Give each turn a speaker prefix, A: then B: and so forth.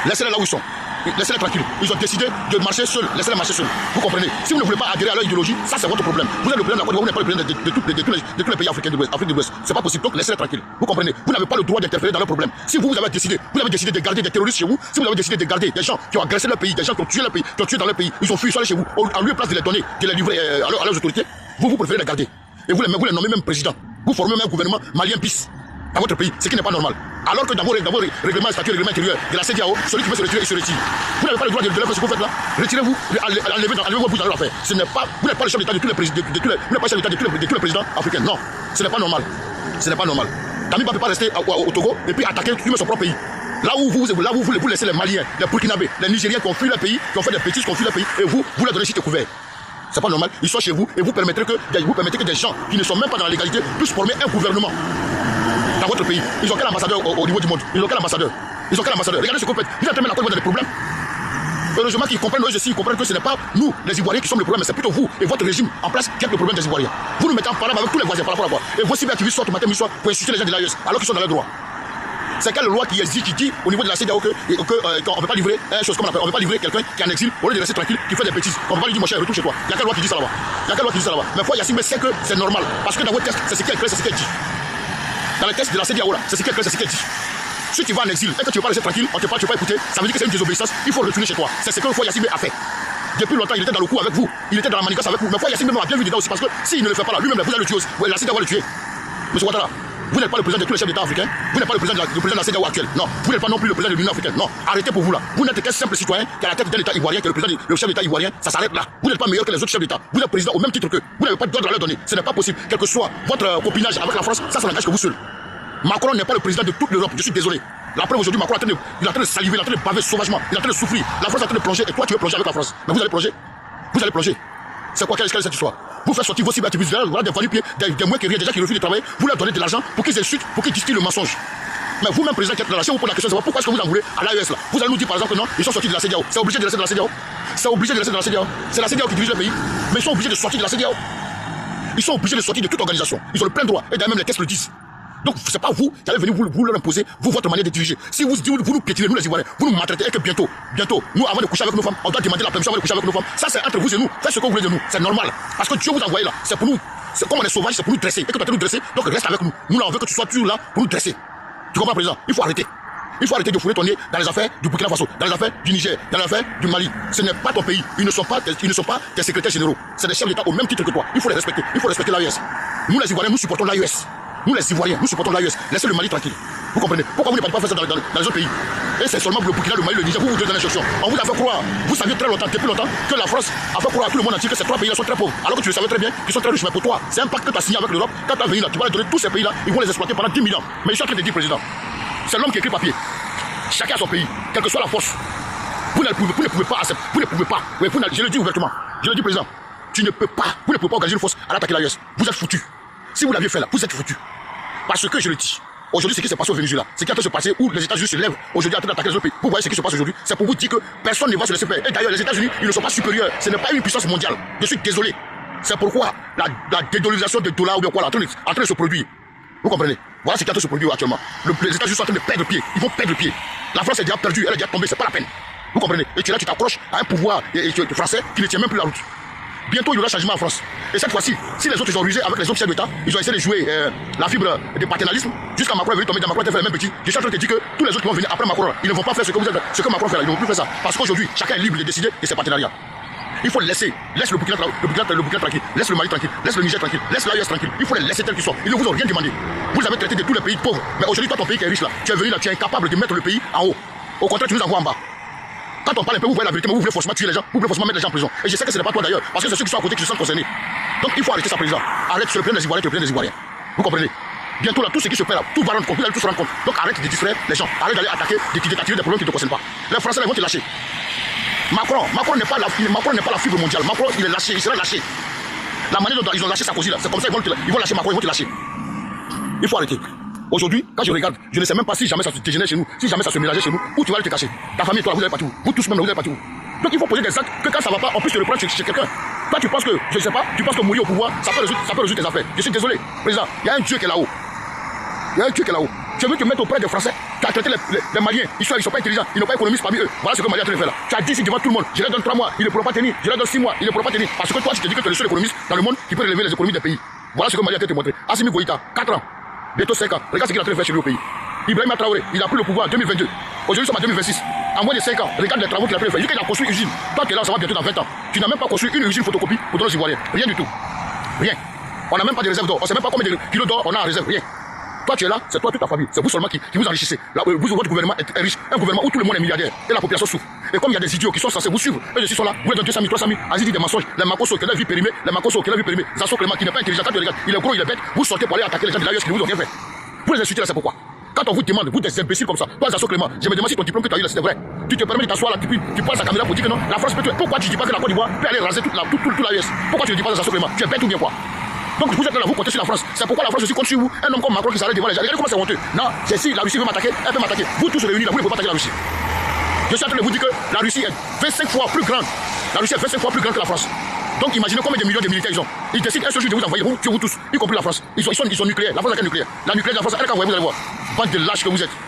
A: Laissez-les là où ils sont. Laissez-les tranquilles. Ils ont décidé de marcher seuls. Laissez-les marcher seuls. Vous comprenez? Si vous ne voulez pas adhérer à leur idéologie, ça c'est votre problème. Vous êtes le président de la Côte d'Ivoire, vous n'êtes pas le président de tous les pays africains de l'Ouest. C'est pas possible. Donc laissez-les tranquilles. Vous comprenez? Vous n'avez pas le droit d'interférer dans leurs problèmes. Si vous avez décidé de garder des terroristes chez vous, si vous avez décidé de garder des gens qui ont agressé leur pays, des gens qui ont tué leur pays, qui ont tué dans leur pays, ils ont fui, ils sont allés chez vous, en lieu de place de les donner, de les livrer à leurs autorités, vous préférez les garder. Et vous les nommez même président. Vous formez même un gouvernement malien bis dans votre pays, ce qui n'est pas normal. Alors que dans vos règlements, statuts, règlements intérieurs de la CEDEAO, celui qui veut se retirer, il se retire. Vous n'avez pas le droit de faire ce que vous faites là. Retirez-vous, enlevez-vous bouche dans leur affaire. Vous n'êtes pas le chef d'État de tous les présidents africains. Non, ce n'est pas normal. Ce n'est pas normal. Damiba ne peut pas rester au Togo et puis attaquer lui-même son propre pays. Là où vous laissez les Maliens, les Burkinabés, les Nigériens qui ont fui leur pays, qui ont fait des bêtises, qui ont fui leur pays, et vous leur donnez site couvert. C'est pas normal. Ils sont chez vous et vous permettez que des gens qui ne sont même pas dans la légalité puissent former un gouvernement dans votre pays. Ils ont quel ambassadeur au niveau du monde? Ils ont quel ambassadeur? Regardez ce qu'on fait. Vous êtes même la Côte d'Ivoire des problèmes. Heureusement qu'ils comprennent, eux aussi, ils comprennent que ce n'est pas nous, les Ivoiriens, qui sommes le problème, mais c'est plutôt vous et votre régime en place qui est le problème des Ivoiriens. Vous nous mettez en parole avec tous les voisins par rapport à quoi? Et vos cyberaktivistes sortent matin, soir pour insulter les gens de l'AES alors qu'ils sont dans leurs droits. C'est quelle loi qui dit au niveau de la CEDEAO qu'on ne peut pas livrer chose comme on peut pas livrer quelqu'un qui est en exil au lieu de rester tranquille, qui fait des bêtises. On ne peut pas lui dire mon cher, retourne chez toi. Il y a quelle loi qui dit ça là-bas? Mais fois Yassine sait que c'est normal parce que dans votre texte, c'est ce qui est écrit, c'est ce qui est dit. Dans le texte de la CEDEAO là, c'est ce qui est écrit, c'est ce qui est dit. Si tu vas en exil et que tu ne veux pas rester tranquille, on ne te parle, tu ne peux pas écouter, ça veut dire que c'est une désobéissance, il faut retourner chez toi. C'est ce que fois Yassine a fait. Depuis longtemps, il était dans le coup avec vous, il était dans la manigance avec vous. Mais fois Yassine a bien vu dedans aussi parce que s'il ne le fait pas là, lui-même, vous allez le tuer aussi. La CEDEAO va le tuer. Monsieur Ouattara, vous n'êtes pas le président de tous les chefs d'État africains, vous n'êtes pas le président de la CEDEAO actuelle, non, vous n'êtes pas non plus le président de l'Union africaine, non, arrêtez pour vous là. Vous n'êtes qu'un simple citoyen qui est à la tête d'un État ivoirien, qui est le chef d'État ivoirien, ça s'arrête là. Vous n'êtes pas meilleur que les autres chefs d'État, vous êtes président au même titre que vous n'avez pas de droit de leur donner, ce n'est pas possible, quel que soit votre copinage avec la France, ça n'engage que vous seul. Macron n'est pas le président de toute l'Europe, je suis désolé. La preuve aujourd'hui, Macron il est en train de saliver, il est en train de baver sauvagement, il est en train de souffrir. La France est en train de plonger et toi tu veux plonger avec la France. Mais vous allez plonger. Vous allez plonger. C'est quoi, quelle est cette histoire? Vous faites sortir vos cyberaktivistes, voilà des valupiers, des moins qui rient, des gens qui refusent de travailler, vous leur donnez de l'argent pour qu'ils insultent, pour qu'ils distillent le mensonge. Mais vous-même, président qui êtes dans la chaîne, vous posez la question de savoir pourquoi est-ce que vous en voulez à l'AES là. Vous allez nous dire par exemple que non, ils sont sortis de la CEDEAO. C'est obligé de rester dans la CEDEAO. C'est obligé de rester dans la CEDEAO. C'est la CEDEAO qui dirige le pays. Mais ils sont obligés de sortir de la CEDEAO. Ils sont obligés de sortir de toute organisation. Ils ont le plein droit. Et d'ailleurs même les textes le disent. Donc c'est pas vous qui allez venir vous leur imposer, vous, votre manière de diriger. Si vous nous piétinez, nous les Ivoiriens, vous nous maltraitez et que bientôt, nous avant de coucher avec nos femmes, on doit demander la permission avant de coucher avec nos femmes. Ça c'est entre vous et nous. Faites ce que vous voulez de nous. C'est normal. Parce que Dieu vous a envoyé là. C'est pour nous. C'est comme on est sauvage, c'est pour nous dresser. Et que tu vas nous dresser, donc reste avec nous. Nous là on veut que tu sois toujours là pour nous dresser. Tu comprends, président? Il faut arrêter. Il faut arrêter de fouler ton nez dans les affaires du Burkina Faso, dans les affaires du Niger, dans les affaires du Mali. Ce n'est pas ton pays. Ils ne sont pas tes secrétaires généraux. C'est des chefs d'État au même titre que toi. Il faut les respecter. Il faut respecter l'AES. Nous les Ivoiriens, nous supportons l'AES. Nous les Ivoiriens, nous supportons l'AES. Laissez le Mali tranquille. Vous comprenez? Pourquoi vous n'avez pas fait ça dans les autres pays? Et c'est seulement le Burkina, le Mali, le Niger, vous donnez l'instruction. On vous a fait croire, vous saviez très longtemps, depuis longtemps, que la France a fait croire à tout le monde entier que ces trois pays-là sont très pauvres. Alors que tu le savais très bien qu'ils sont très riches. Mais pour toi, c'est un pacte que tu as signé avec l'Europe. Quand tu vas venir là, tu vas les donner tous ces pays-là, ils vont les exploiter pendant 10 000 ans. Mais je suis en train de dire, président, c'est l'homme qui écrit papier. Chacun a son pays, quelle que soit la force. Vous ne pouvez pas accepter. Vous ne pouvez pas. Oui, je le dis ouvertement. Je le dis, président. Vous ne pouvez pas organiser une force à l'attaquer l'AES. Vous êtes foutus. Si vous l'aviez fait là, vous êtes foutus. Parce que je le dis. Aujourd'hui, ce qui s'est passé au Venezuela, c'est qui est en train de se passer où les États-Unis se lèvent aujourd'hui en train d'attaquer les autres pays. Vous voyez ce qui se passe aujourd'hui. C'est pour vous dire que personne ne va se laisser faire. Et d'ailleurs, les États-Unis, ils ne sont pas supérieurs. Ce n'est pas une puissance mondiale. Je suis désolé. C'est pourquoi la dédollarisation de dollars ou bien quoi, en train de se produire. Vous comprenez? Voilà ce qui est en train de se produire actuellement. Les États-Unis sont en train de perdre pied. Ils vont perdre pied. La France est déjà perdue, elle est déjà tombée, c'est pas la peine. Vous comprenez? Et tu t'accroches à un pouvoir français qui ne tient même plus la route. Bientôt, il y aura changement en France. Et cette fois-ci, si les autres ils ont rusé avec les autres chefs d'État, ils ont essayé de jouer la fibre de paternalisme, jusqu'à Macron est venu tomber dans Macron, a fait le même petit. Je suis en train de dire que tous les autres qui vont venir après Macron, ils ne vont pas faire ce que Macron fait là, ils ne vont plus faire ça. Parce qu'aujourd'hui, chacun est libre de décider de ses partenariats. Il faut laisser. Laisse le Burkina tranquille. Laisse le Mali tranquille. Laisse le Niger tranquille. Laisse l'AES tranquille. Il faut les laisser tels qu'ils sont. Ils ne vous ont rien demandé. Vous avez traité de tous les pays pauvres. Mais aujourd'hui, toi, ton pays qui est riche là, tu es venu là, tu es incapable de mettre le pays en haut. Au contraire, tu nous envoies en bas. Quand on parle un peu, vous voyez la vérité, mais vous voulez forcément tuer les gens, vous voulez forcément mettre les gens en prison. Et je sais que ce n'est pas toi d'ailleurs, parce que c'est ceux qui sont à côté qui se sentent concernés. Donc il faut arrêter ça, président. Arrête, tu es le président des Ivoiriens, tu es le président des Ivoiriens. Vous comprenez? Bientôt là, tout ce qui se fait là, tout va rendre compte, vous allez tous se rendre compte. Donc arrête de distraire les gens, arrête d'aller attaquer, d'attirer des problèmes qui ne te concernent pas. Les Français, ils vont te lâcher. Macron n'est pas la fibre mondiale. Macron, il est lâché, il sera lâché. La manière dont ils ont lâché Sarkozy là, c'est comme ça ils vont lâcher Macron, ils vont te lâcher. Il faut arrêter. Aujourd'hui, quand je regarde, je ne sais même pas si jamais ça se dégénère chez nous, si jamais ça se mélangeait chez nous, où tu vas aller te cacher. Ta famille, toi, vous n'allez pas tout. Vous tous même, vous n'allez pas tout. Donc il faut poser des actes que quand ça va pas, on puisse te le prendre chez quelqu'un. Toi, tu penses que, je ne sais pas, tu penses que mourir au pouvoir, ça peut résoudre tes affaires. Je suis désolé, président, il y a un Dieu qui est là-haut. Il y a un Dieu qui est là-haut. Tu veux te mettre auprès des Français, tu as traité les Maliens, ils sont pas intelligents, ils n'ont pas économistes parmi eux. Voilà ce que Mali a train de faire là. Tu as dit ici devant tout le monde, je leur donne 3 mois, ils ne pourront pas tenir, je leur donne 6 mois, ils ne pourront pas tenir. Parce que toi, tu te dis que tu es le seul économiste dans le monde qui peut relever les économies des pays. Voilà ce que Mali a train de te montrer. Assimi Goïta, 4 ans, bientôt 5 ans. Regarde ce qu'il a train de faire chez lui au pays. Ibrahim Traoré, il a pris le pouvoir en 2022. Aujourd'hui, nous sommes en 2026. En moins de 5 ans, regarde les travaux qu'il a fait. Il dit qu'il a construit une usine. Toi qui es là, ça va bientôt dans 20 ans. Tu n'as même pas construit une usine photocopie pour donner aux Ivoiriens. Rien du tout. Rien. On n'a même pas de réserve d'or. On ne sait même pas combien de kilos d'or on a en réserve. Rien. Toi tu es là, c'est toi toute ta famille. C'est vous seulement qui vous enrichissez. Là, vous, votre gouvernement est riche. Un gouvernement où tout le monde est milliardaire et la population souffre. Et comme il y a des idiots qui sont censés vous suivre, eux aussi sont là. Vous êtes dans 200 000, 300 000. Aziz dit des mensonges. Les Makosso qui a la vie périmée. Les Makosso qui a la vie périmée. Zasso Clément qui n'est pas intelligent. Quand tu regardes, il est gros, il est bête. Vous sortez pour aller attaquer les gens de l'AES qui ne vous ont rien fait. Vous les insultez là, c'est pourquoi. Quand on vous demande, vous des imbéciles comme ça, toi Zasso Clément, je me demande si ton diplôme que tu as eu là c'est vrai. Tu te permets de t'asseoir là, tu prends sa caméra pour dire que non, la France peut tuer. Pourquoi tu dis pas que la Côte d'Ivoire peut aller raser toute l'AES? Pourquoi tu ne dis pas Zasso Clément? Tu es bête ou bien quoi? Donc vous êtes là, vous comptez sur la France. C'est pourquoi la France aussi compte sur vous. Un homme comme Macron qui s'arrête devant les gens. Regardez comment c'est honteux. Non, c'est si la Russie veut m'attaquer, elle peut m'attaquer. Vous tous réunis là, vous ne pouvez pas attaquer la Russie. Je suis en train de vous dire que la Russie est 25 fois plus grande. La Russie est 25 fois plus grande que la France. Donc imaginez combien de millions de militaires ils ont. Ils décident un seul jour de vous envoyer, vous, tuez vous tous, y compris la France. Ils sont nucléaires. La France a quel nucléaire? La nucléaire de la France, elle est qu'à envoyer, vous allez voir. Bande de lâches que vous êtes.